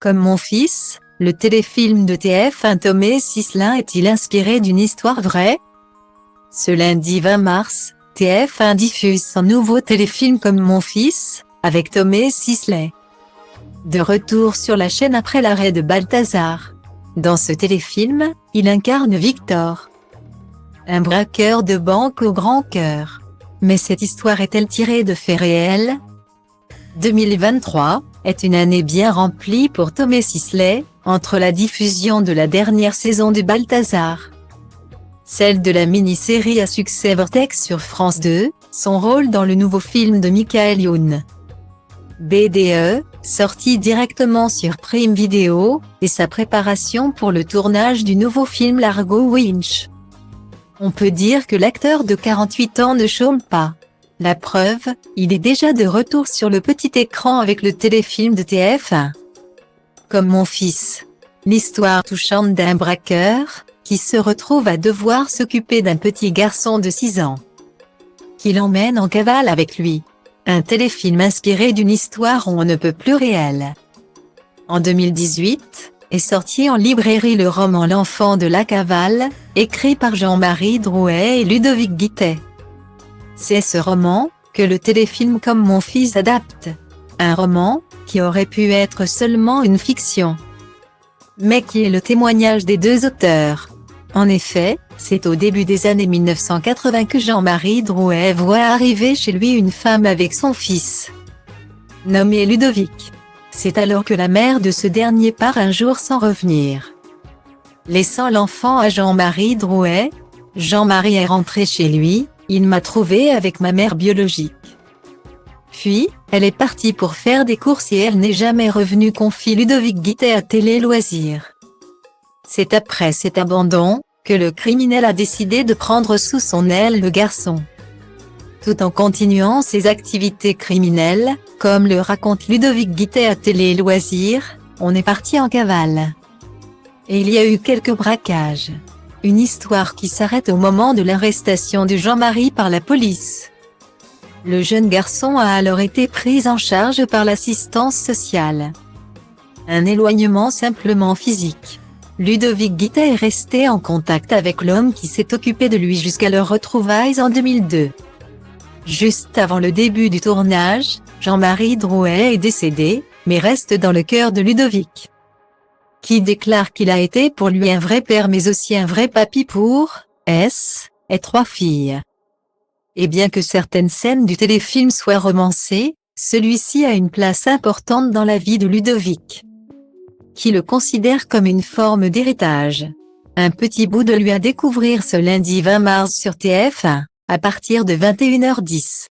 Comme mon fils, le téléfilm de TF1 Tomé Sislin est-il inspiré d'une histoire vraie? Ce lundi 20 mars, TF1 diffuse son nouveau téléfilm Comme mon fils, avec Tomé Sisley. De retour sur la chaîne après l'arrêt de Balthazar. Dans ce téléfilm, il incarne Victor, un braqueur de banque au grand cœur. Mais cette histoire est-elle tirée de faits réels? 2023 est une année bien remplie pour Tomé Sisley, entre la diffusion de la dernière saison de Balthazar, celle de la mini-série à succès Vortex sur France 2, son rôle dans le nouveau film de Michael Youn, BDE, sorti directement sur Prime Video, et sa préparation pour le tournage du nouveau film Largo Winch. On peut dire que l'acteur de 48 ans ne chôme pas. La preuve, il est déjà de retour sur le petit écran avec le téléfilm de TF1. Comme mon fils. L'histoire touchante d'un braqueur, qui se retrouve à devoir s'occuper d'un petit garçon de 6 ans, qui l'emmène en cavale avec lui. Un téléfilm inspiré d'une histoire on ne peut plus réelle. En 2018, est sorti en librairie le roman L'enfant de la cavale, écrit par Jean-Marie Drouet et Ludovic Guittet. C'est ce roman, que le téléfilm Comme mon fils adapte. Un roman, qui aurait pu être seulement une fiction, mais qui est le témoignage des deux auteurs. En effet, c'est au début des années 1980 que Jean-Marie Drouet voit arriver chez lui une femme avec son fils, nommé Ludovic. C'est alors que la mère de ce dernier part un jour sans revenir, laissant l'enfant à Jean-Marie Drouet. Jean-Marie est rentré chez lui, il m'a trouvé avec ma mère biologique. Puis, elle est partie pour faire des courses et elle n'est jamais revenue, confie Ludovic Guittet à Télé Loisirs. C'est après cet abandon, que le criminel a décidé de prendre sous son aile le garçon. Tout en continuant ses activités criminelles, comme le raconte Ludovic Guittet à Télé Loisirs, on est parti en cavale. Et il y a eu quelques braquages. Une histoire qui s'arrête au moment de l'arrestation de Jean-Marie par la police. Le jeune garçon a alors été pris en charge par l'assistance sociale. Un éloignement simplement physique. Ludovic Guittet est resté en contact avec l'homme qui s'est occupé de lui jusqu'à leurs retrouvailles en 2002. Juste avant le début du tournage, Jean-Marie Drouet est décédé, mais reste dans le cœur de Ludovic, qui déclare qu'il a été pour lui un vrai père mais aussi un vrai papy pour et 3 filles. Et bien que certaines scènes du téléfilm soient romancées, celui-ci a une place importante dans la vie de Ludovic, qui le considère comme une forme d'héritage. Un petit bout de lui à découvrir ce lundi 20 mars sur TF1, à partir de 21h10.